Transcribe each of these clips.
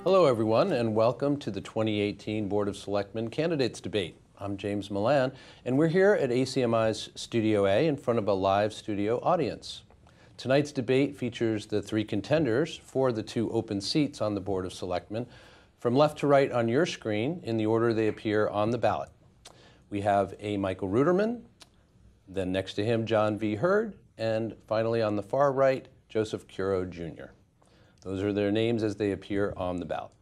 Hello everyone, and welcome to the 2018 Board of Selectmen Candidates Debate. I'm James Milan, and we're here at ACMi's Studio A in front of a live studio audience. Tonight's debate features the three contenders for the two open seats on the Board of Selectmen, from left to right on your screen in the order they appear on the ballot. We have A. Michael Ruderman, then next to him John V. Hurd, and finally on the far right, Joseph Curo Jr. Those are their names as they appear on the ballot.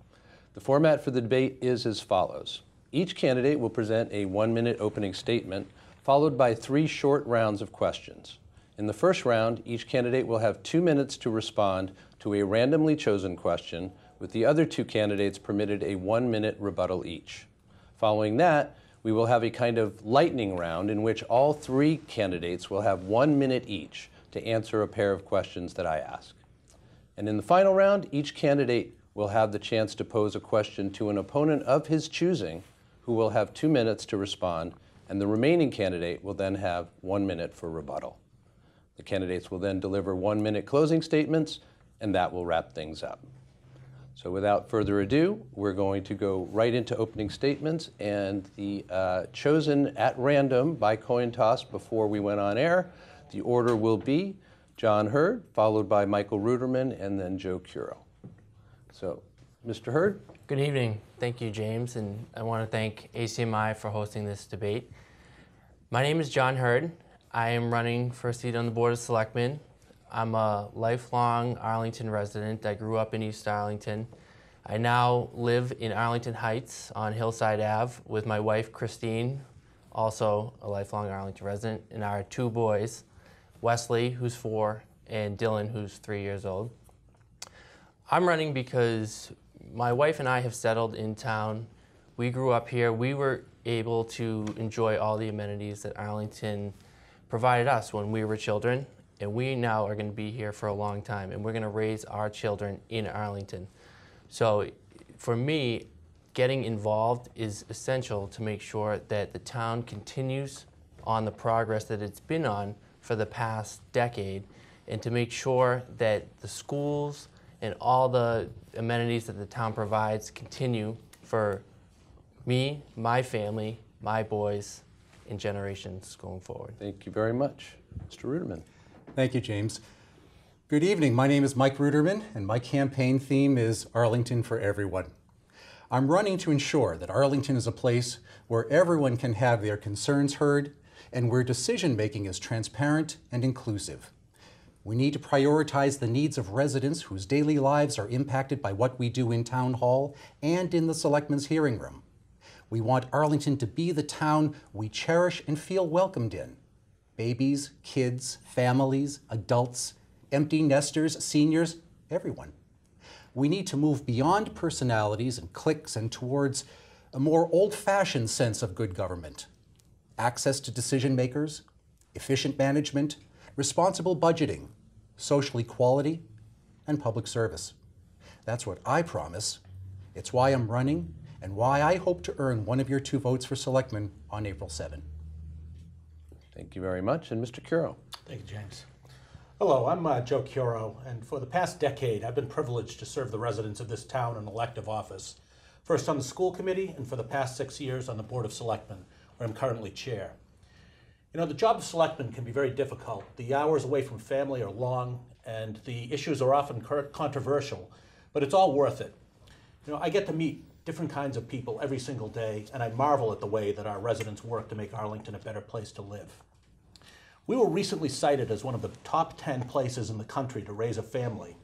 The format for the debate is as follows. Each candidate will present a 1-minute opening statement, followed by 3 short rounds of questions. In the first round, each candidate will have 2 minutes to respond to a randomly chosen question, with the other 2 candidates permitted a 1-minute rebuttal each. Following that, we will have a kind of lightning round in which all 3 candidates will have 1 minute each to answer a pair of questions that I ask. And in the final round, each candidate will have the chance to pose a question to an opponent of his choosing, who will have 2 minutes to respond, and the remaining candidate will then have 1 minute for rebuttal. The candidates will then deliver 1-minute closing statements, and that will wrap things up. So without further ado, we're going to go right into opening statements, and the chosen at random by coin toss before we went on air, the order will be John Hurd, followed by Michael Ruderman, and then Joe Curo. So, Mr. Hurd? Good evening. Thank you, James, and I want to thank ACMi for hosting this debate. My name is John Hurd. I am running for a seat on the Board of Selectmen. I'm a lifelong Arlington resident. I grew up in East Arlington. I now live in Arlington Heights on Hillside Ave with my wife, Christine, also a lifelong Arlington resident, and our 2 boys, Wesley, who's 4, and Dylan, who's 3 years old. I'm running because my wife and I have settled in town. We grew up here. We were able to enjoy all the amenities that Arlington provided us when we were children, and we now are going to be here for a long time, and we're going to raise our children in Arlington. So for me, getting involved is essential to make sure that the town continues on the progress that it's been on for the past decade, and to make sure that the schools and all the amenities that the town provides continue for me, my family, my boys, and generations going forward. Thank you very much. Mr. Ruderman. Thank you, James. Good evening. My name is Mike Ruderman, and my campaign theme is Arlington for Everyone. I'm running to ensure that Arlington is a place where everyone can have their concerns heard and where decision-making is transparent and inclusive. We need to prioritize the needs of residents whose daily lives are impacted by what we do in Town Hall and in the Selectmen's hearing room. We want Arlington to be the town we cherish and feel welcomed in. Babies, kids, families, adults, empty nesters, seniors, everyone. We need to move beyond personalities and cliques and towards a more old-fashioned sense of good government. Access to decision makers, efficient management, responsible budgeting, social equality, and public service. That's what I promise. It's why I'm running and why I hope to earn one of your 2 votes for selectmen on April 7. Thank you very much. And Mr. Curo. Thank you, James. Hello, I'm Joe Curo, and for the past decade, I've been privileged to serve the residents of this town in elective office. First on the school committee, and for the past 6 years on the Board of Selectmen, where I'm currently chair. You know, the job of selectman can be very difficult. The hours away from family are long, and the issues are often controversial, but it's all worth it. You know, I get to meet different kinds of people every single day, and I marvel at the way that our residents work to make Arlington a better place to live. We were recently cited as one of the top 10 places in the country to raise a family.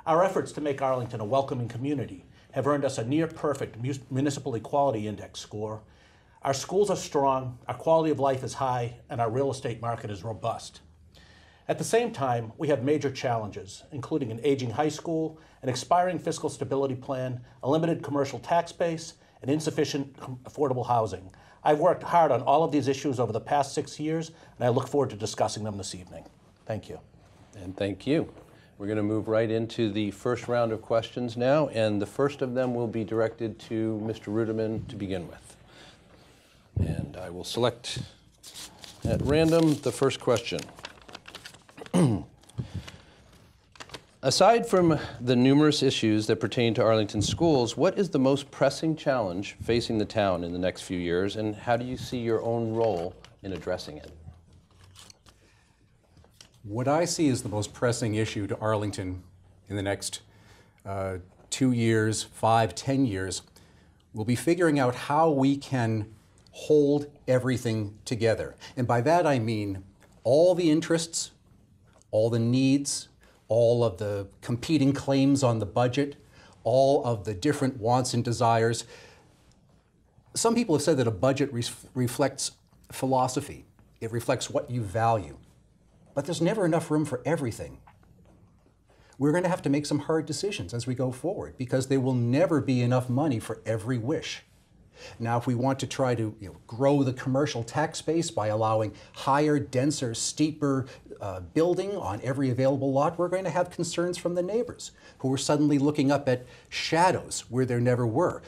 Our efforts to make Arlington a welcoming community have earned us a near-perfect municipal equality index score. Our schools are strong, our quality of life is high, and our real estate market is robust. At the same time, we have major challenges, including an aging high school, an expiring fiscal stability plan, a limited commercial tax base, and insufficient affordable housing. I've worked hard on all of these issues over the past 6 years, and I look forward to discussing them this evening. Thank you. And thank you. We're going to move right into the first round of questions now, and the first of them will be directed to Mr. Ruderman to begin with. And I will select at random the first question. Aside from the numerous issues that pertain to Arlington schools, what is the most pressing challenge facing the town in the next few years, and how do you see your own role in addressing it? What I see as the most pressing issue to Arlington in the next 2 years, 5, 10 years, will be figuring out how we can hold everything together. And by that I mean all the interests, all the needs, all of the competing claims on the budget, all of the different wants and desires. Some people have said that a budget reflects philosophy. It reflects what you value. But there's never enough room for everything. We're going to have to make some hard decisions as we go forward because there will never be enough money for every wish. Now, if we want to try to grow the commercial tax base by allowing higher, denser, steeper building on every available lot, we're going to have concerns from the neighbors who are suddenly looking up at shadows where there never were.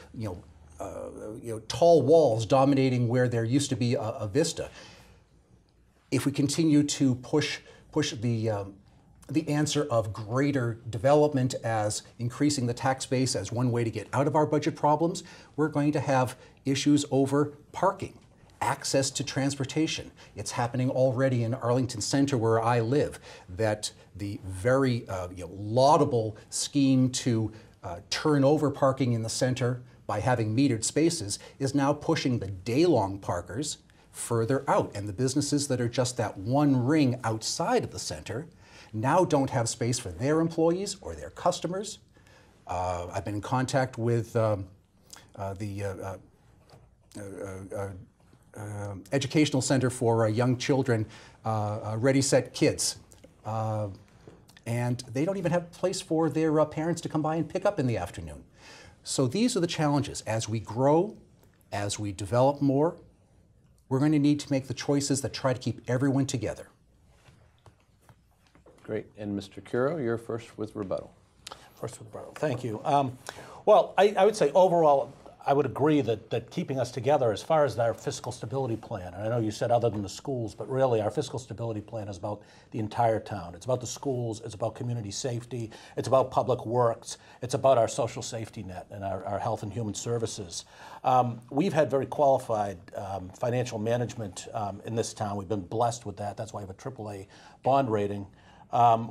Tall walls dominating where there used to be a vista. If we continue to push the answer of greater development as increasing the tax base as one way to get out of our budget problems, we're going to have issues over parking, access to transportation. It's happening already in Arlington Center where I live, that the very laudable scheme to turn over parking in the center by having metered spaces is now pushing the day-long parkers further out. And the businesses that are just that one ring outside of the center now don't have space for their employees or their customers. I've been in contact with the Educational Center for Young Children, Ready, Set, Kids. And they don't even have a place for their parents to come by and pick up in the afternoon. So these are the challenges. As we grow, as we develop more, we're going to need to make the choices that try to keep everyone together. Great. And Mr. Curo, you're first with rebuttal. First with rebuttal. Thank you. Well, I would say overall, I would agree that keeping us together as far as our fiscal stability plan, and I know you said other than the schools, but really our fiscal stability plan is about the entire town. It's about the schools, it's about community safety, it's about public works, it's about our social safety net and our health and human services. We've had very qualified financial management in this town. We've been blessed with that. That's why we have a AAA bond rating.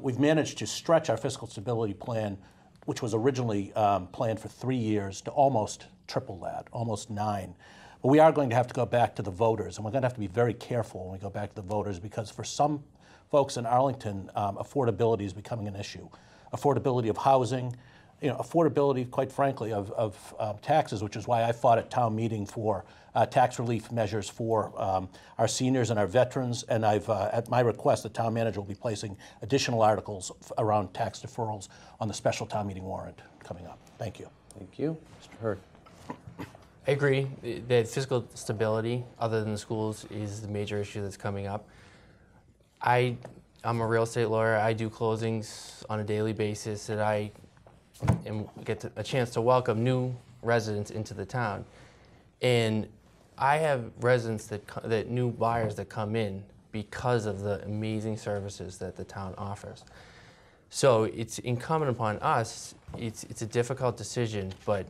We've managed to stretch our fiscal stability plan, which was originally planned for 3 years, to almost triple that, almost 9. But we are going to have to go back to the voters, and we're going to have to be very careful when we go back to the voters, because for some folks in Arlington, affordability is becoming an issue. Affordability of housing, affordability, quite frankly, of taxes, which is why I fought at town meeting for tax relief measures for our seniors and our veterans. And at my request, the town manager will be placing additional articles around tax deferrals on the special town meeting warrant coming up. Thank you. Thank you. Mr. Hurd. I agree that fiscal stability, other than the schools, is the major issue that's coming up. I'm a real estate lawyer. I do closings on a daily basis, and I get a chance to welcome new residents into the town. And I have residents that new buyers that come in because of the amazing services that the town offers. So it's incumbent upon us. It's a difficult decision, but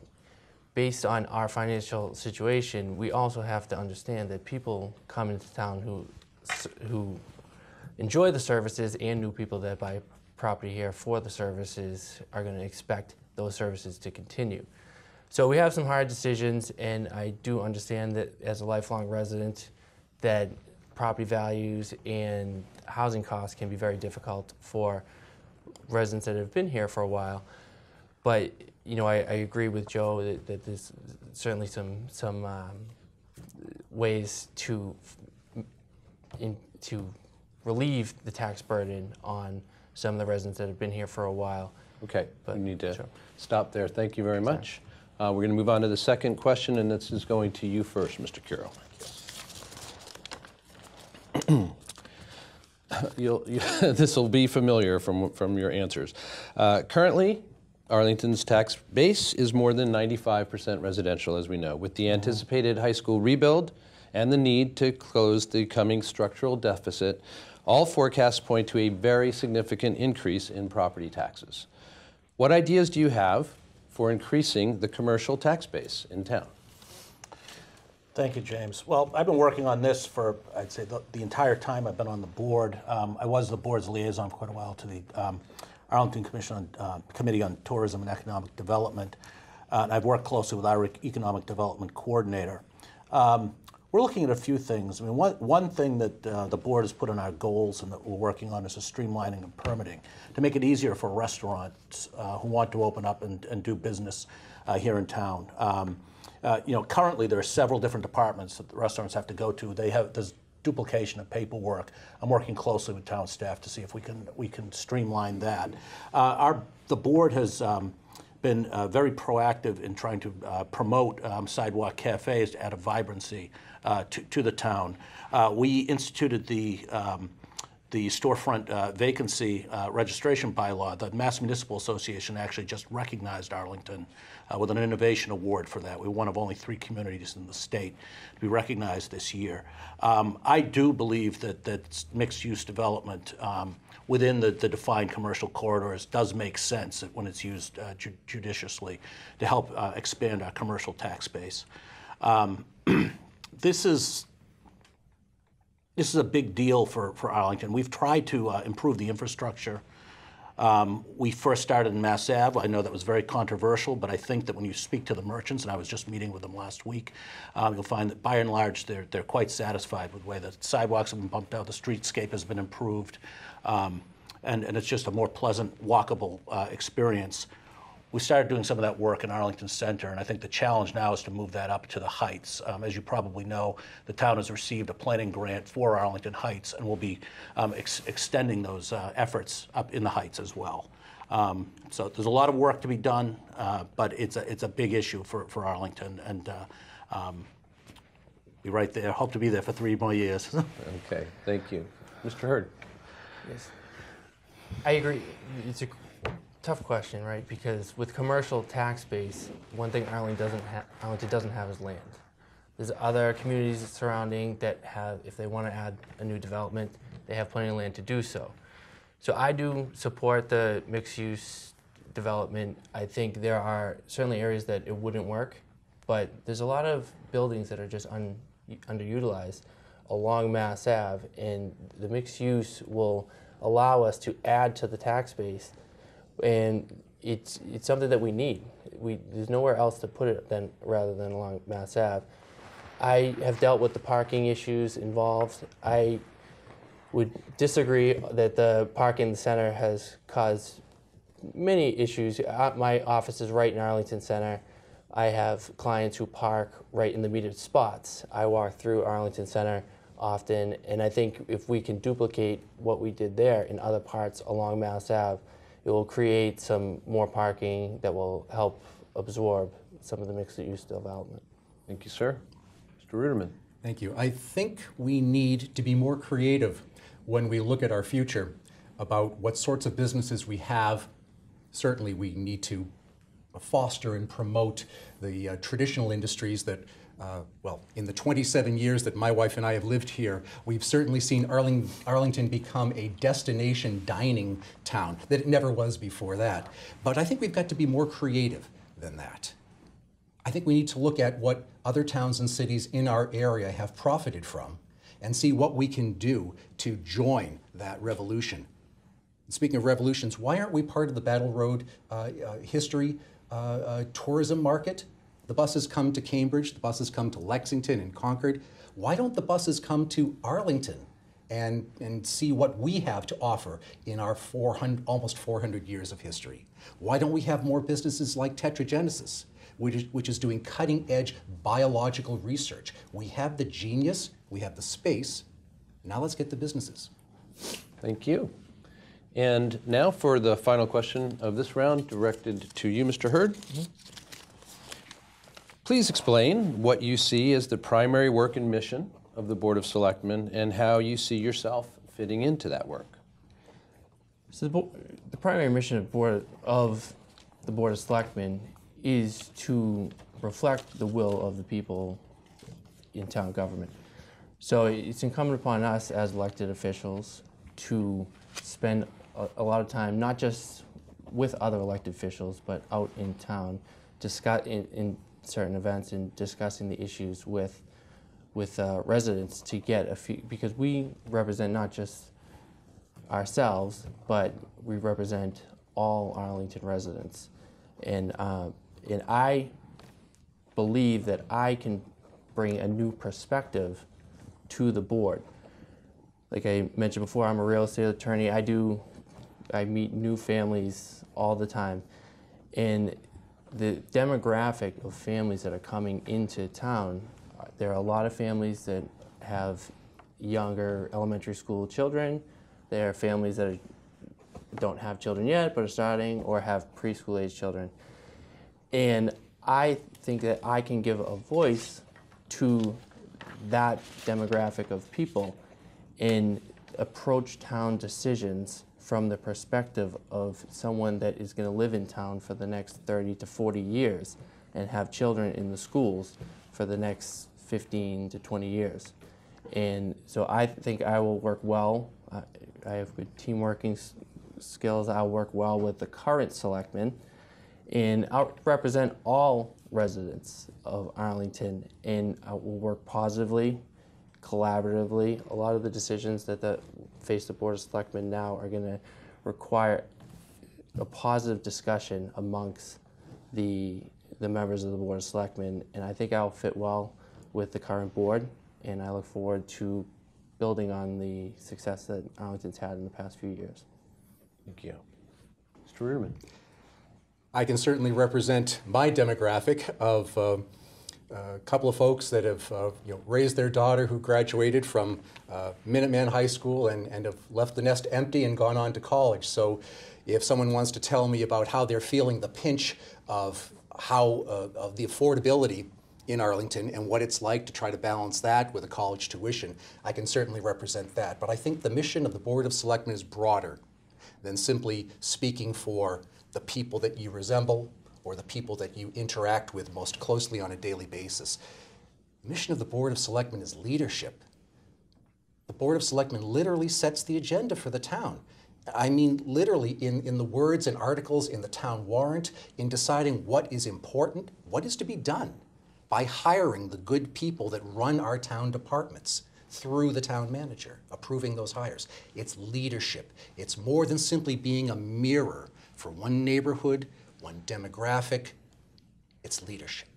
based on our financial situation, we also have to understand that people come into town who enjoy the services, and new people that buy property here for the services are going to expect those services to continue. So we have some hard decisions, and I do understand that as a lifelong resident that property values and housing costs can be very difficult for residents that have been here for a while. But I agree with Joe that there's certainly some ways to relieve the tax burden on some of the residents that have been here for a while. Okay, But, we need to sure. stop there. Thank you very much. We're going to move on to the second question, and this is going to you first, Mr. Curo. This will be familiar from your answers. Currently, Arlington's tax base is more than 95% residential, as we know. With the anticipated high school rebuild and the need to close the coming structural deficit, All forecasts point to a very significant increase in property taxes. What ideas do you have for increasing the commercial tax base in town? Thank you, James. Well, I've been working on this for, I'd say, the entire time I've been on the board. I was the board's liaison for quite a while to the Arlington Committee on Tourism and Economic Development. And I've worked closely with our Economic Development Coordinator. We're looking at a few things. I mean, one thing that the board has put in our goals and that we're working on is a streamlining of permitting to make it easier for restaurants who want to open up and do business here in town. Currently there are several different departments that the restaurants have to go to. There's duplication of paperwork. I'm working closely with town staff to see if we can streamline that. The board has been very proactive in trying to promote sidewalk cafes to add a vibrancy to the town. We instituted the storefront vacancy registration bylaw. The Mass Municipal Association actually just recognized Arlington with an innovation award for that. We're one of only 3 communities in the state to be recognized this year. I do believe that mixed-use development within the defined commercial corridors does make sense when it's used judiciously to help expand our commercial tax base. This is a big deal for Arlington. We've tried to improve the infrastructure. We first started in Mass Ave. I know that was very controversial, but I think that when you speak to the merchants, and I was just meeting with them last week, you'll find that by and large they're quite satisfied with the way the sidewalks have been bumped out, the streetscape has been improved, and it's just a more pleasant, walkable experience. We started doing some of that work in Arlington Center, and I think the challenge now is to move that up to the Heights. As you probably know, the town has received a planning grant for Arlington Heights, and we'll be extending those efforts up in the Heights as well. So there's a lot of work to be done, but it's a big issue for Arlington, and be right there. Hope to be there for 3 more years. Okay, thank you. Mr. Hurd. Yes. I agree. It's a tough question, right? Because with commercial tax base, one thing Arlington doesn't have is land. There's other communities surrounding that have, if they want to add a new development, they have plenty of land to do so. So I do support the mixed-use development. I think there are certainly areas that it wouldn't work, but there's a lot of buildings that are just underutilized along Mass Ave, and the mixed use will allow us to add to the tax base. And it's something that we need. There's nowhere else to put it rather than along Mass Ave. I have dealt with the parking issues involved. I would disagree that the parking in the center has caused many issues. My office is right in Arlington Center. I have clients who park right in the metered spots. I walk through Arlington Center often, and I think if we can duplicate what we did there in other parts along Mass Ave, it will create some more parking that will help absorb some of the mixed-use development. Thank you, sir. Mr. Ruderman. Thank you. I think we need to be more creative when we look at our future about what sorts of businesses we have. Certainly we need to foster and promote the traditional industries that in the 27 years that my wife and I have lived here, we've certainly seen Arlington become a destination dining town that it never was before that. But I think we've got to be more creative than that. I think we need to look at what other towns and cities in our area have profited from and see what we can do to join that revolution. Speaking of revolutions, why aren't we part of the Battle Road history tourism market? The buses come to Cambridge, the buses come to Lexington and Concord. Why don't the buses come to Arlington and see what we have to offer in our almost 400 years of history? Why don't we have more businesses like Tetragenesis, which is doing cutting-edge biological research? We have the genius, we have the space. Now let's get the businesses. Thank you. And now for the final question of this round, directed to you, Mr. Hurd. Please explain what you see as the primary work and mission of the Board of Selectmen and how you see yourself fitting into that work. So the primary mission of the Board of Selectmen is to reflect the will of the people in town government. So it's incumbent upon us as elected officials to spend a lot of time, not just with other elected officials, but out in town, in certain events and discussing the issues with residents to get a few, because we represent not just ourselves, but we represent all Arlington residents. And I believe that I can bring a new perspective to the board. Like I mentioned before, I'm a real estate attorney. I meet new families all the time. And the demographic of families that are coming into town, there are a lot of families that have younger elementary school children. There are families that don't have children yet but are starting, or have preschool age children. And I think that I can give a voice to that demographic of people and approach town decisions from the perspective of someone that is going to live in town for the next 30 to 40 years and have children in the schools for the next 15 to 20 years. And so I think I will work well. I have good team working skills. I'll work well with the current selectmen, and I'll represent all residents of Arlington, and I will work positively, collaboratively. A lot of the decisions that face the Board of Selectmen now are going to require a positive discussion amongst the members of the Board of Selectmen, and I think I'll fit well with the current board, and I look forward to building on the success that Arlington's had in the past few years. Thank you. Mr. Ruderman. I can certainly represent my demographic of a couple of folks that have raised their daughter who graduated from Minuteman High School and have left the nest empty and gone on to college. So if someone wants to tell me about how they're feeling the pinch of of the affordability in Arlington and what it's like to try to balance that with a college tuition, I can certainly represent that. But I think the mission of the Board of Selectmen is broader than simply speaking for the people that you resemble or the people that you interact with most closely on a daily basis. The mission of the Board of Selectmen is leadership. The Board of Selectmen literally sets the agenda for the town. I mean literally in the words and articles in the town warrant, in deciding what is important, what is to be done by hiring the good people that run our town departments through the town manager, approving those hires. It's leadership. It's more than simply being a mirror for one neighborhood, one demographic. It's leadership.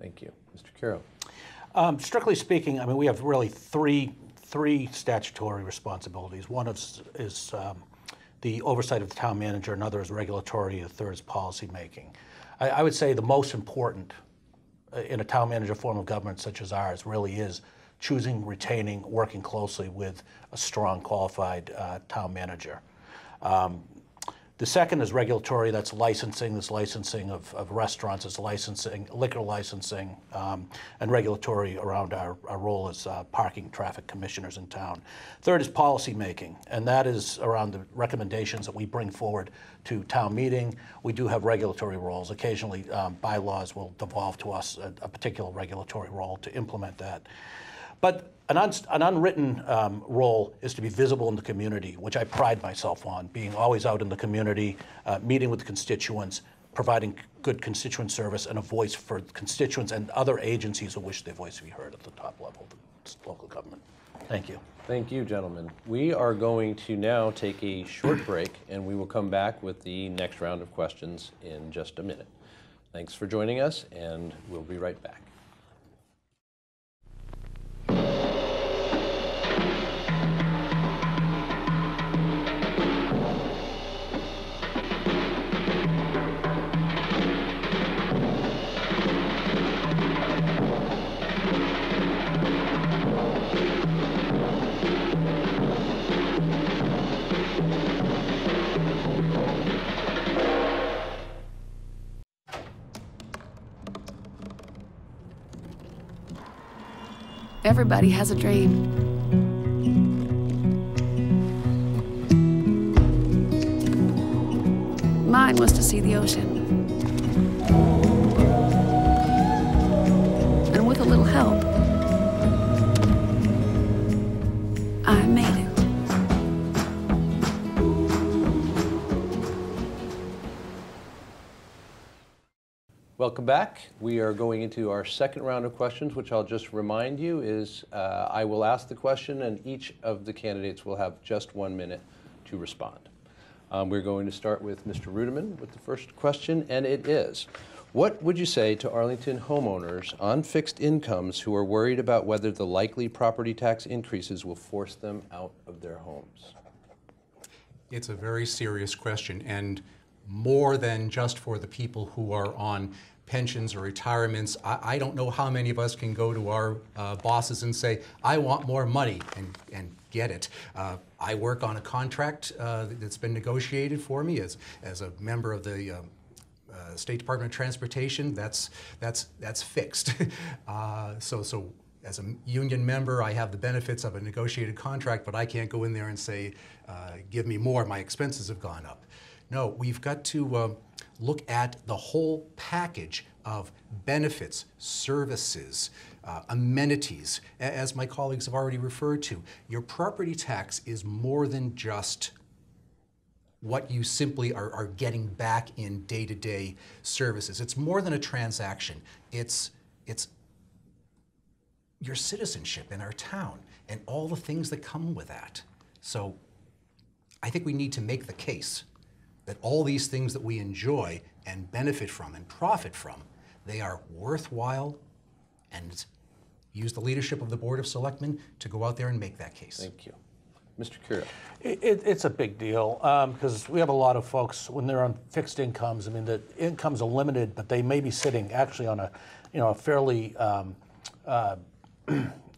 Thank you. Mr. Curo. Strictly speaking, I mean, we have really three statutory responsibilities. One is the oversight of the town manager, another is regulatory, the third is policy making. I would say the most important in a town manager form of government such as ours really is choosing, retaining, working closely with a strong, qualified town manager. The second is regulatory. That's licensing. There's licensing of restaurants. There's licensing, liquor licensing, and regulatory around our role as parking traffic commissioners in town. Third is policy making, and that is around the recommendations that we bring forward to town meeting. We do have regulatory roles. Occasionally, bylaws will devolve to us a particular regulatory role to implement that. But an unwritten role is to be visible in the community, which I pride myself on, being always out in the community, meeting with the constituents, providing good constituent service and a voice for constituents and other agencies who wish their voice to be heard at the top level of the local government. Thank you. Thank you, gentlemen. We are going to now take a short break, and we will come back with the next round of questions in just a minute. Thanks for joining us, and we'll be right back. Everybody has a dream. Mine was to see the ocean. And with a little help, I made it. Welcome back. We are going into our second round of questions, which I'll just remind you is I will ask the question and each of the candidates will have just 1 minute to respond. We're going to start with Mr. Ruderman with the first question, and it is, what would you say to Arlington homeowners on fixed incomes who are worried about whether the likely property tax increases will force them out of their homes? It's a very serious question, and more than just for the people who are on pensions or retirements. I don't know how many of us can go to our bosses and say, I want more money, and get it. I work on a contract that's been negotiated for me as a member of the State Department of Transportation. That's fixed. So as a union member, I have the benefits of a negotiated contract, but I can't go in there and say, give me more, my expenses have gone up. No, we've got to look at the whole package of benefits, services, amenities. As my colleagues have already referred to, your property tax is more than just what you simply are getting back in day-to-day services. It's more than a transaction. It's your citizenship in our town and all the things that come with that. So I think we need to make the case that all these things that we enjoy and benefit from and profit from, they are worthwhile, and use the leadership of the Board of Selectmen to go out there and make that case. Thank you. Mr. Curo. It's a big deal because we have a lot of folks when they're on fixed incomes. I mean, the incomes are limited, but they may be sitting actually on a fairly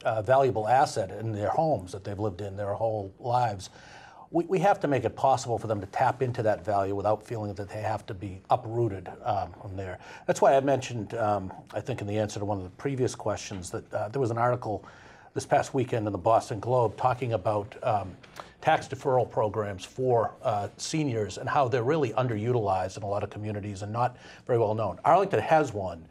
valuable asset in their homes that they've lived in their whole lives. We have to make it possible for them to tap into that value without feeling that they have to be uprooted from there. That's why I mentioned, I think in the answer to one of the previous questions, that there was an article this past weekend in the Boston Globe talking about tax deferral programs for seniors and how they're really underutilized in a lot of communities and not very well known. Arlington has one.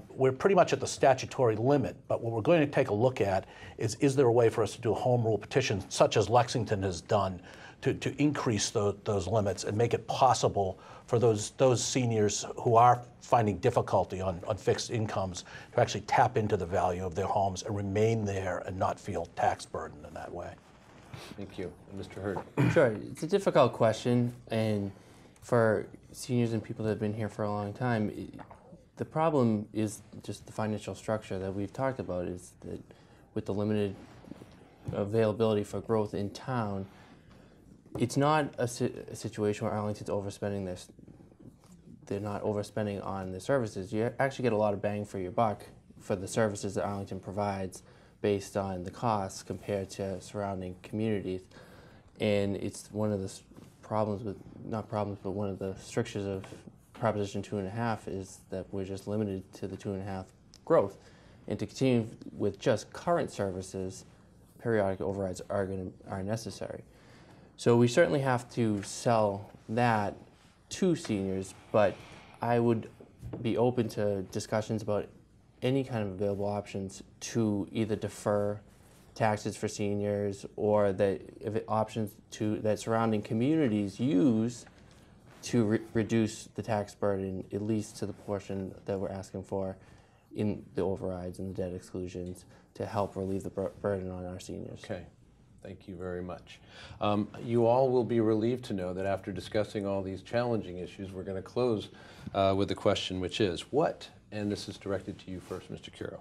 We're pretty much at the statutory limit, but what we're going to take a look at is there a way for us to do a home rule petition, such as Lexington has done, to increase those limits and make it possible for those seniors who are finding difficulty on fixed incomes to actually tap into the value of their homes and remain there and not feel tax burdened in that way. Thank you. And Mr. Hurd. Sure, it's a difficult question, and for seniors and people that have been here for a long time, the problem is just the financial structure that we've talked about, is that with the limited availability for growth in town, it's not a situation where Arlington's overspending this. They're not overspending on the services. You actually get a lot of bang for your buck for the services that Arlington provides based on the costs compared to surrounding communities. And it's one of the problems with, not problems, but one of the strictures of Proposition 2.5 is that we're just limited to the 2.5 growth. And to continue with just current services, periodic overrides are necessary. So we certainly have to sell that to seniors, but I would be open to discussions about any kind of available options to either defer taxes for seniors, or that options that surrounding communities use to reduce the tax burden, at least to the portion that we're asking for in the overrides and the debt exclusions, to help relieve the burden on our seniors. Okay. Thank you very much. You all will be relieved to know that after discussing all these challenging issues, we're going to close with a question, which is what, and this is directed to you first, Mr. Curo,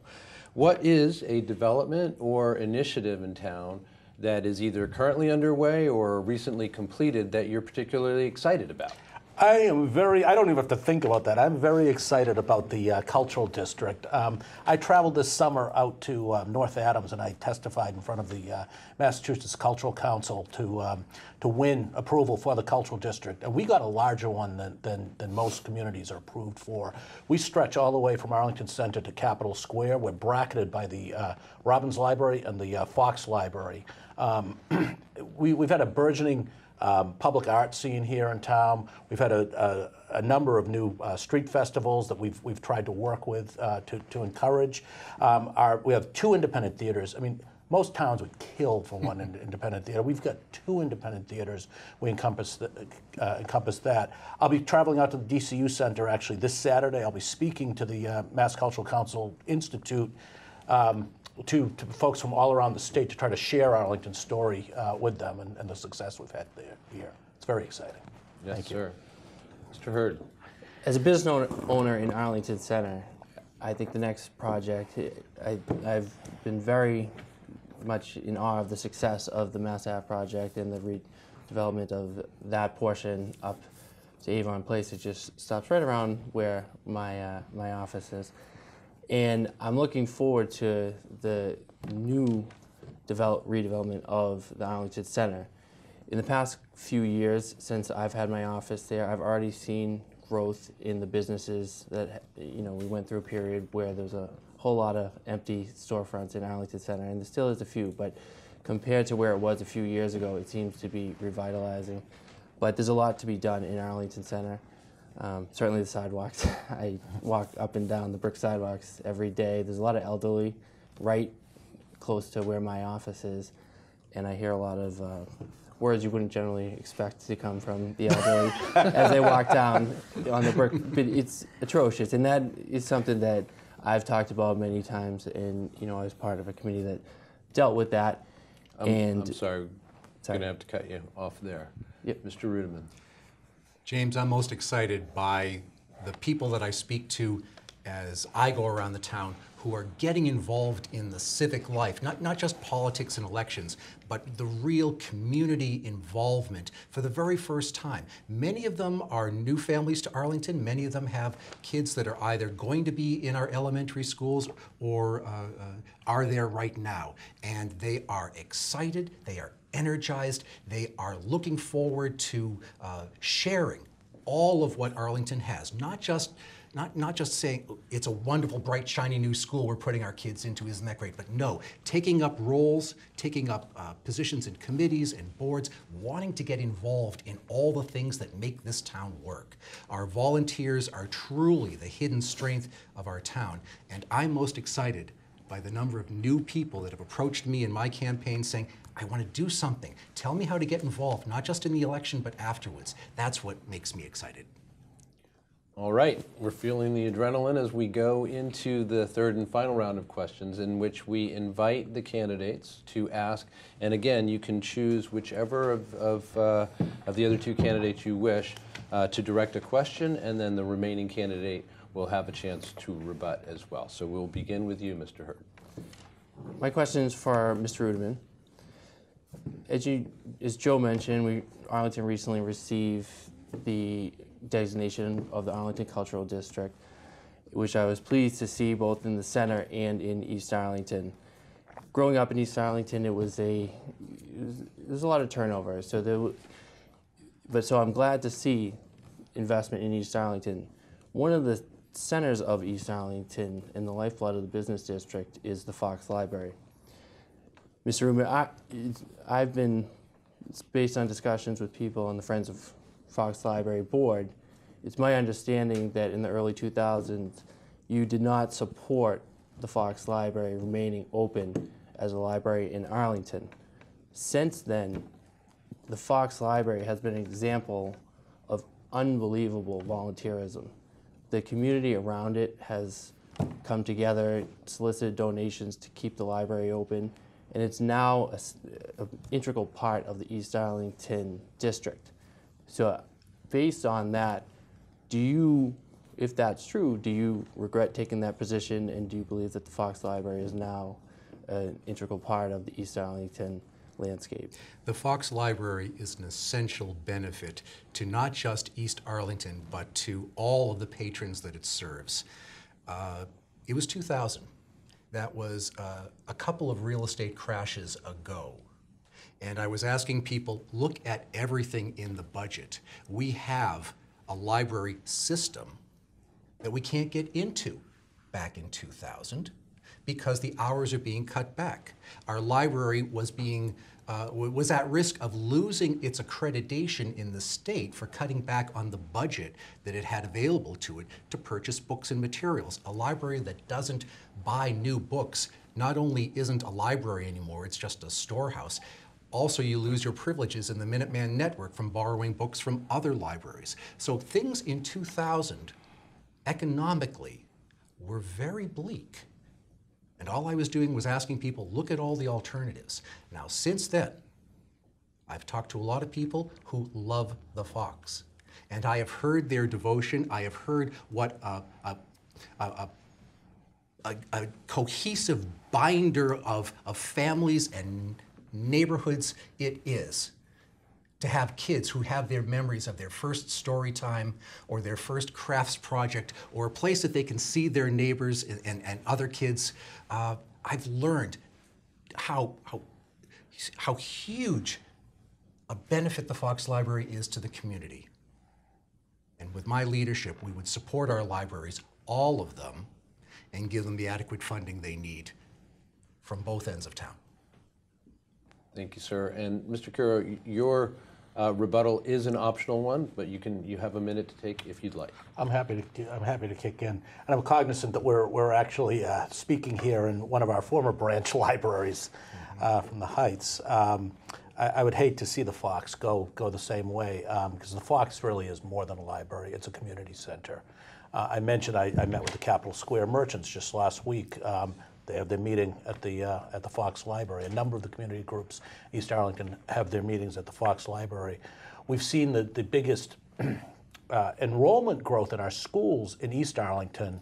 what is a development or initiative in town that is either currently underway or recently completed that you're particularly excited about? I don't even have to think about that. I'm very excited about the cultural district. I traveled this summer out to North Adams, and I testified in front of the Massachusetts Cultural Council to win approval for the cultural district. And we got a larger one than most communities are approved for. We stretch all the way from Arlington Center to Capitol Square. We're bracketed by the Robbins Library and the Fox Library. We've had a burgeoning public art scene here in town. We've had a number of new street festivals that we've tried to work with to encourage. We have 2 independent theaters. I mean, Most towns would kill for one independent theater. We've got 2 independent theaters. We encompass that. I'll be traveling out to the DCU Center actually this Saturday. I'll be speaking to the Mass Cultural Council Institute, to folks from all around the state to try to share Arlington's story with them and the success we've had here. It's very exciting. Yes, Thank you. sir. Mr. Hurd. As a business owner in Arlington Center, I think the next project, I've been very much in awe of the success of the Mass Ave project and the redevelopment of that portion up to Avon Place. It just stops right around where my office is. And I'm looking forward to the new redevelopment of the Arlington Center. In the past few years, since I've had my office there, I've already seen growth in the businesses that, we went through a period where there's a whole lot of empty storefronts in Arlington Center, and there still is a few, but compared to where it was a few years ago, it seems to be revitalizing. But there's a lot to be done in Arlington Center. Certainly the sidewalks. I walk up and down the brick sidewalks every day. There's a lot of elderly right close to where my office is, and I hear a lot of words you wouldn't generally expect to come from the elderly as they walk down on the brick. But it's atrocious, and that is something that I've talked about many times, and I was part of a committee that dealt with that. I'm sorry, I'm going to have to cut you off there. Yep. Mr. Ruderman. James, I'm most excited by the people that I speak to as I go around the town who are getting involved in the civic life, not just politics and elections, but the real community involvement for the very first time. Many of them are new families to Arlington. Many of them have kids that are either going to be in our elementary schools or are there right now. And they are excited, they are energized, they are looking forward to sharing all of what Arlington has, not just saying it's a wonderful, bright, shiny new school we're putting our kids into, isn't that great? But no, taking up roles, taking up positions in committees and boards, wanting to get involved in all the things that make this town work. Our volunteers are truly the hidden strength of our town, and I'm most excited by the number of new people that have approached me in my campaign saying, I want to do something. Tell me how to get involved, not just in the election, but afterwards. That's what makes me excited. All right, we're feeling the adrenaline as we go into the third and final round of questions in which we invite the candidates to ask, and again, you can choose whichever of the other 2 candidates you wish to direct a question, and then the remaining candidate will have a chance to rebut as well. So we'll begin with you, Mr. Hurd. My question is for Mr. Ruderman. As Joe mentioned, Arlington recently received the designation of the Arlington Cultural District, which I was pleased to see both in the center and in East Arlington. Growing up in East Arlington, there was a lot of turnover. So I'm glad to see investment in East Arlington. One of the centers of East Arlington and the lifeblood of the business district is the Fox Library. Mr. Ruderman, I've been, based on discussions with people on the Friends of Fox Library board, it's my understanding that in the early 2000s, you did not support the Fox Library remaining open as a library in Arlington. Since then, the Fox Library has been an example of unbelievable volunteerism. The community around it has come together, solicited donations to keep the library open, and it's now an integral part of the East Arlington district. So based on that, if that's true, do you regret taking that position, and do you believe that the Fox Library is now an integral part of the East Arlington landscape? The Fox Library is an essential benefit to not just East Arlington, but to all of the patrons that it serves. It was 2000. That was a couple of real estate crashes ago. And I was asking people, look at everything in the budget. We have a library system that we can't get into back in 2000 because the hours are being cut back. Our library was at risk of losing its accreditation in the state for cutting back on the budget that it had available to it to purchase books and materials. A library that doesn't buy new books not only isn't a library anymore, it's just a storehouse. Also, you lose your privileges in the Minuteman network from borrowing books from other libraries. So things in 2000, economically, were very bleak. And all I was doing was asking people, look at all the alternatives. Now, since then, I've talked to a lot of people who love the Fox. And I have heard their devotion. I have heard what a cohesive binder of families and neighborhoods it is to have kids who have their memories of their first story time or their first crafts project or a place that they can see their neighbors and other kids. I've learned how huge a benefit the Fox Library is to the community. And with my leadership, we would support our libraries, all of them, and give them the adequate funding they need from both ends of town. Thank you, sir. And Mr. Curo, your rebuttal is an optional one, but you have a minute to take if you'd like. I'm happy to kick in, and I'm cognizant that we're actually speaking here in one of our former branch libraries from the Heights. I would hate to see the Fox go the same way, because the Fox really is more than a library. It's a community center. I mentioned I met with the Capitol Square merchants just last week. They have their meeting at the Fox Library. A number of the community groups, East Arlington, have their meetings at the Fox Library. We've seen the biggest enrollment growth in our schools in East Arlington.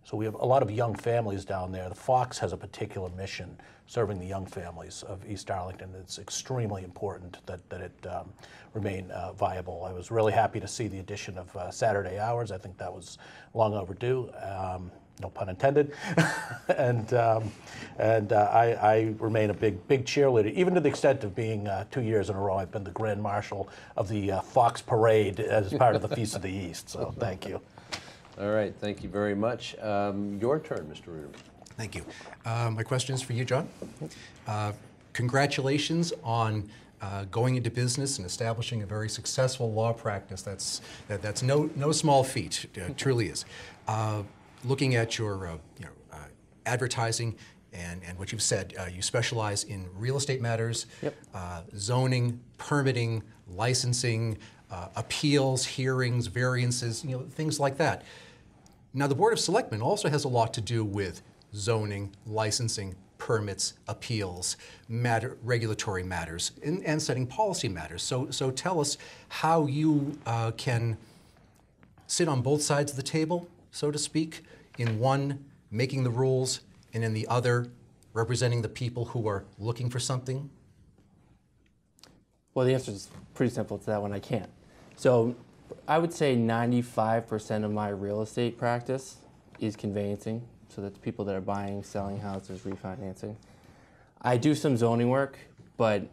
So we have a lot of young families down there. The Fox has a particular mission serving the young families of East Arlington. It's extremely important that it remain viable. I was really happy to see the addition of Saturday hours. I think that was long overdue. No pun intended. and I remain a big cheerleader, even to the extent of being 2 years in a row. I've been the Grand Marshal of the Fox Parade as part of the Feast of the East. So thank you. All right, thank you very much. Your turn, Mr. Ruderman. Thank you. My question is for you, John. Congratulations on going into business and establishing a very successful law practice. That's no small feat. It truly is. Looking at your advertising and what you've said, you specialize in real estate matters, Yep. Zoning, permitting, licensing, appeals, hearings, variances, things like that. Now, the Board of Selectmen also has a lot to do with zoning, licensing, permits, appeals, regulatory matters, and setting policy matters. So tell us how you can sit on both sides of the table, so to speak, in one making the rules and in the other representing the people who are looking for something? Well, the answer is pretty simple to that one. I can't. So I would say 95% of my real estate practice is conveyancing. So that's people that are buying, selling houses, refinancing. I do some zoning work, but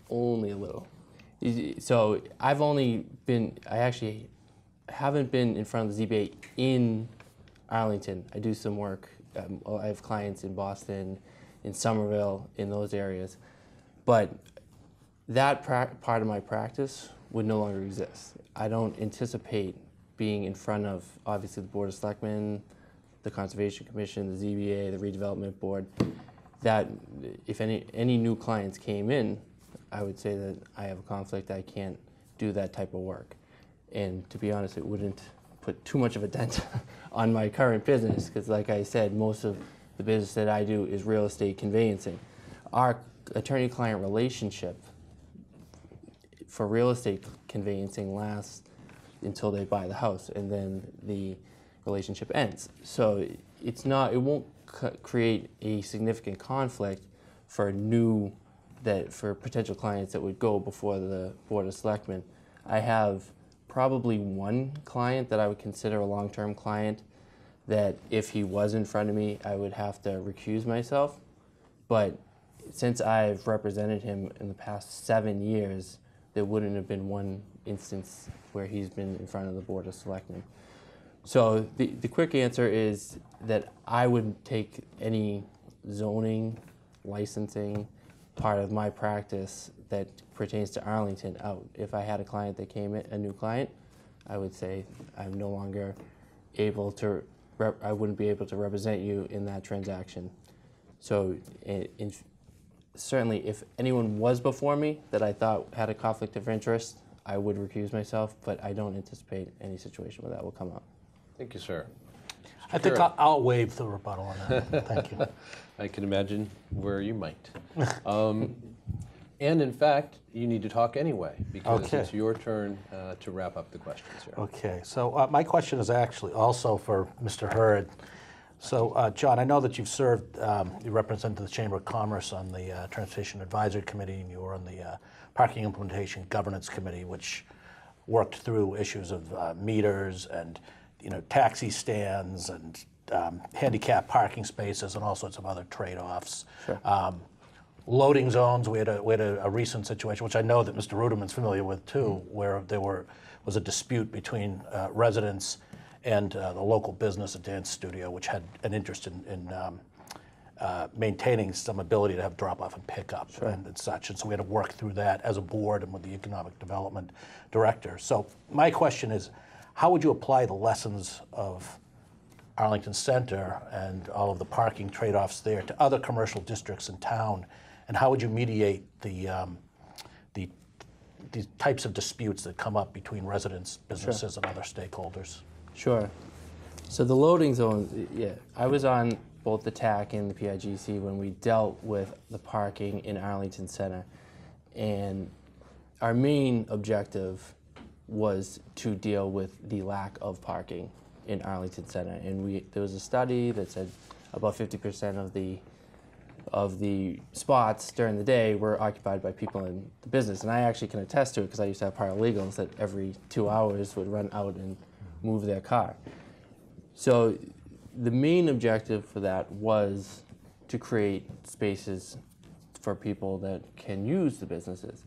only a little. So I actually haven't been in front of the ZBA in Arlington. I do some work. I have clients in Boston, in Somerville, in those areas. But that part of my practice would no longer exist. I don't anticipate being in front of, obviously, the Board of Selectmen, the Conservation Commission, the ZBA, the Redevelopment Board, that if any new clients came in, I would say that I have a conflict. I can't do that type of work. And to be honest, it wouldn't put too much of a dent on my current business, because like I said, most of the business that I do is real estate conveyancing. Our attorney-client relationship for real estate conveyancing lasts until they buy the house, and then the relationship ends. So it won't create a significant conflict for potential clients that would go before the Board of Selectmen. I have probably one client that I would consider a long-term client that if he was in front of me, I would have to recuse myself. But since I've represented him in the past 7 years, there wouldn't have been one instance where he's been in front of the Board of Selectmen. So the quick answer is that I would take any zoning, licensing part of my practice that pertains to Arlington out. If I had a client that came in, a new client, I would say I'm no longer able to, I wouldn't be able to represent you in that transaction. So certainly if anyone was before me that I thought had a conflict of interest, I would recuse myself, but I don't anticipate any situation where that will come up. Thank you, sir. I think I'll waive the rebuttal on that. Thank you. I can imagine where you might. And in fact, you need to talk anyway, because Okay. it's your turn to wrap up the questions here. Okay, so my question is actually also for Mr. Hurd. So, John, I know that you've served, you represented the Chamber of Commerce on the Transportation Advisory Committee, and you were on the Parking Implementation Governance Committee, which worked through issues of meters and, taxi stands and handicap parking spaces and all sorts of other trade-offs. Sure. Loading zones, we had a recent situation, which I know that Mr. Ruderman's familiar with too, where there was a dispute between residents and the local business, a dance studio, which had an interest in maintaining some ability to have drop-off and pickup and such. And so we had to work through that as a board and with the economic development director. So my question is, how would you apply the lessons of Arlington Center and all of the parking trade-offs there to other commercial districts in town? And how would you mediate the types of disputes that come up between residents, businesses, and other stakeholders? Sure. So the loading zones, yeah, I was on both the TAC and the PIGC when we dealt with the parking in Arlington Center. And our main objective was to deal with the lack of parking in Arlington Center. And there was a study that said about 50% of the spots during the day were occupied by people in the business. And I actually can attest to it because I used to have paralegals that every 2 hours would run out and move their car. So the main objective for that was to create spaces for people that can use the businesses.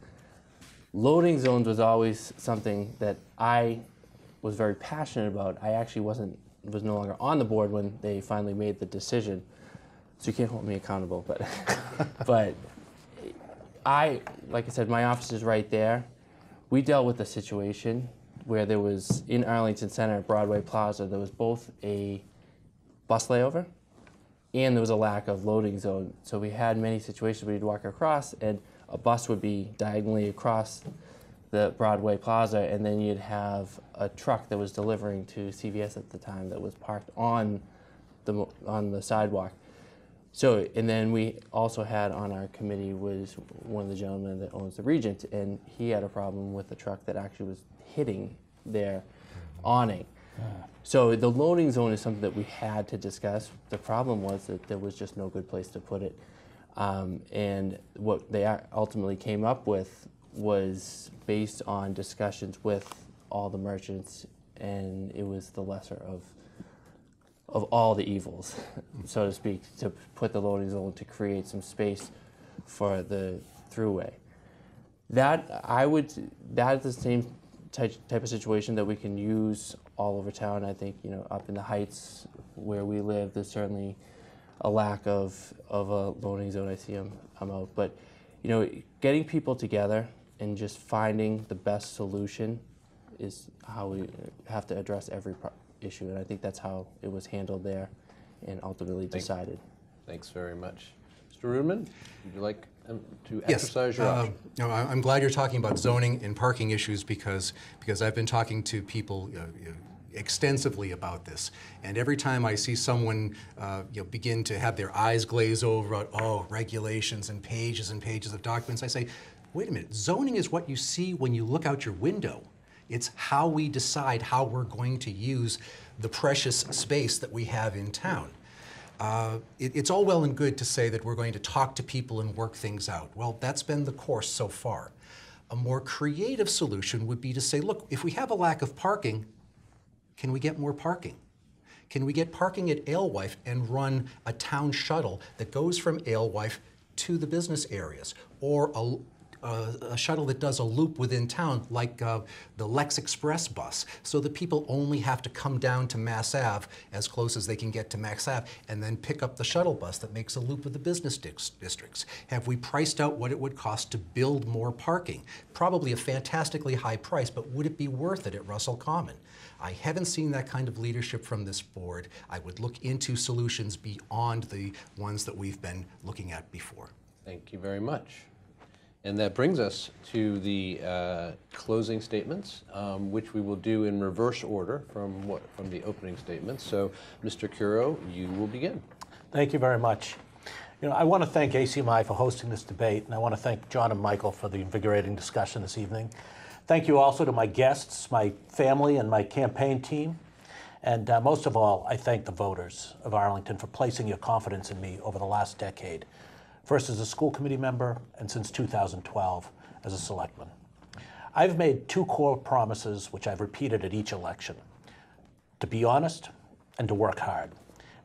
Loading zones was always something that I was very passionate about. I actually was no longer on the board when they finally made the decision. So you can't hold me accountable, but but like I said, my office is right there. We dealt with a situation where there was, in Arlington Center at Broadway Plaza, there was both a bus layover and there was a lack of loading zone. So we had many situations where you'd walk across and a bus would be diagonally across the Broadway Plaza, and then you'd have a truck that was delivering to CVS at the time that was parked on the sidewalk. So, and then we also had on our committee was one of the gentlemen that owns the Regent, and he had a problem with the truck that actually was hitting their awning. So the loading zone is something that we had to discuss. The problem was that there was just no good place to put it. And what they ultimately came up with was based on discussions with all the merchants, and it was the lesser of all the evils, so to speak, to put the loading zone to create some space for the throughway. That is the same type of situation that we can use all over town. I think, up in the Heights where we live, there's certainly a lack of a loading zone. I see I'm out, but getting people together and just finding the best solution is how we have to address every issue, and I think that's how it was handled there and ultimately decided. Thanks very much. Mr. Ruderman, would you like to exercise your option? I'm glad you're talking about zoning and parking issues because I've been talking to people extensively about this, and every time I see someone begin to have their eyes glaze over, regulations and pages of documents, I say, wait a minute, zoning is what you see when you look out your window. It's how we decide how we're going to use the precious space that we have in town. It's all well and good to say that we're going to talk to people and work things out. Well, that's been the course so far. A more creative solution would be to say, look, if we have a lack of parking, can we get more parking? Can we get parking at Alewife and run a town shuttle that goes from Alewife to the business areas? Or a shuttle that does a loop within town, like the Lex Express bus, so that people only have to come down to Mass Ave as close as they can get to Mass Ave, and then pick up the shuttle bus that makes a loop of the business districts? Have we priced out what it would cost to build more parking? Probably a fantastically high price, but would it be worth it at Russell Common? I haven't seen that kind of leadership from this board. I would look into solutions beyond the ones that we've been looking at before. Thank you very much. And that brings us to the closing statements, which we will do in reverse order from the opening statements. So, Mr. Curo, you will begin. Thank you very much. I want to thank ACMi for hosting this debate, and I want to thank John and Michael for the invigorating discussion this evening. Thank you also to my guests, my family, and my campaign team. And most of all, I thank the voters of Arlington for placing your confidence in me over the last decade, first as a school committee member and since 2012 as a selectman. I've made two core promises which I've repeated at each election: to be honest and to work hard.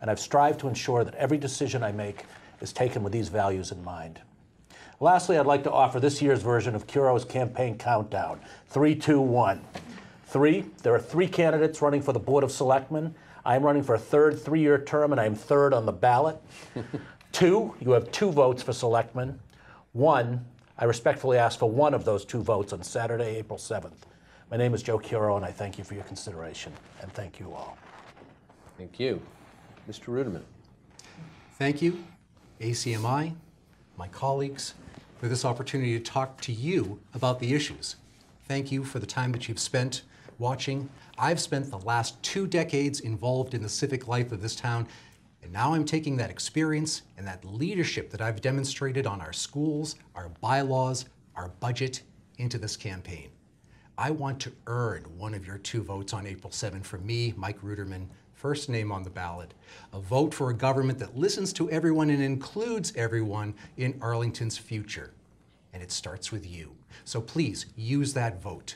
And I've strived to ensure that every decision I make is taken with these values in mind. Lastly, I'd like to offer this year's version of Curo's campaign countdown. 3, 2, 1. 3, there are 3 candidates running for the Board of Selectmen. I'm running for a third 3-year term, and I'm third on the ballot. 2, you have 2 votes for selectmen. 1, I respectfully ask for one of those 2 votes on Saturday, April 7th. My name is Joe Curo, and I thank you for your consideration, and thank you all. Thank you. Mr. Ruderman. Thank you, ACMi, my colleagues, for this opportunity to talk to you about the issues. Thank you for the time that you've spent watching. I've spent the last 2 decades involved in the civic life of this town, and now I'm taking that experience and that leadership that I've demonstrated on our schools, our bylaws, our budget into this campaign. I want to earn one of your 2 votes on April 7 for me, Mike Ruderman, first name on the ballot, a vote for a government that listens to everyone and includes everyone in Arlington's future. And it starts with you. So please use that vote.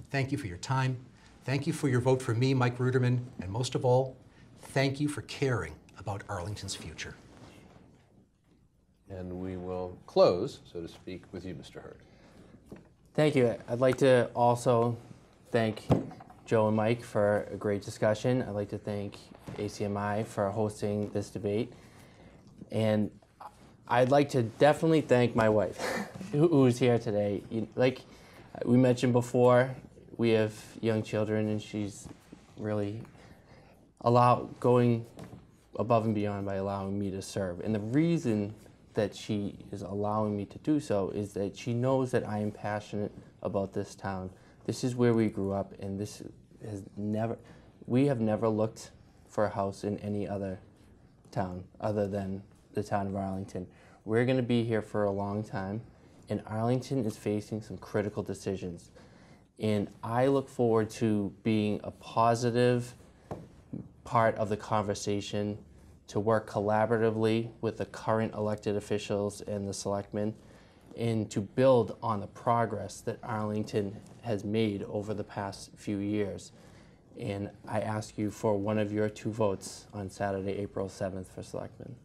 Thank you for your time. Thank you for your vote for me, Mike Ruderman. And most of all, thank you for caring about Arlington's future. And we will close, so to speak, with you, Mr. Hurd. Thank you. I'd like to also thank Joe and Mike for a great discussion. I'd like to thank ACMi for hosting this debate. And I'd like to definitely thank my wife, who's here today. Like we mentioned before, we have young children, and she's really going above and beyond by allowing me to serve. And the reason that she is allowing me to do so is that she knows that I am passionate about this town. This is where we grew up, and we have never looked for a house in any other town other than the town of Arlington. We're going to be here for a long time, and Arlington is facing some critical decisions. And I look forward to being a positive part of the conversation, to work collaboratively with the current elected officials and the selectmen, and to build on the progress that Arlington has made over the past few years. And I ask you for one of your 2 votes on Saturday, April 7th for selectmen.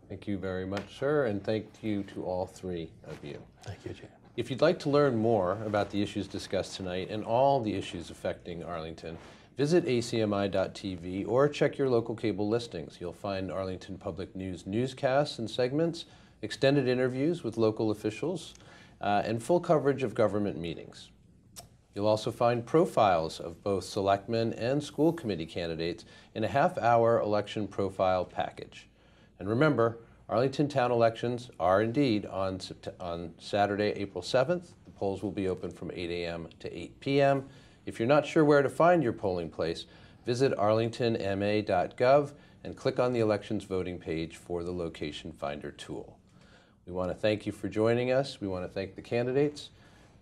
Thank you very much, sir, and thank you to all 3 of you. Thank you, Jim. If you'd like to learn more about the issues discussed tonight and all the issues affecting Arlington, visit acmi.tv or check your local cable listings. You'll find Arlington Public News newscasts and segments, extended interviews with local officials, and full coverage of government meetings. You'll also find profiles of both selectmen and school committee candidates in a half-hour election profile package. And remember, Arlington town elections are indeed on Saturday, April 7th. The polls will be open from 8 a.m. to 8 p.m. If you're not sure where to find your polling place, visit arlingtonma.gov and click on the elections voting page for the location finder tool. We want to thank you for joining us. We want to thank the candidates,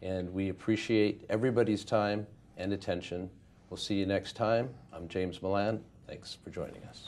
and we appreciate everybody's time and attention. We'll see you next time. I'm James Milan. Thanks for joining us.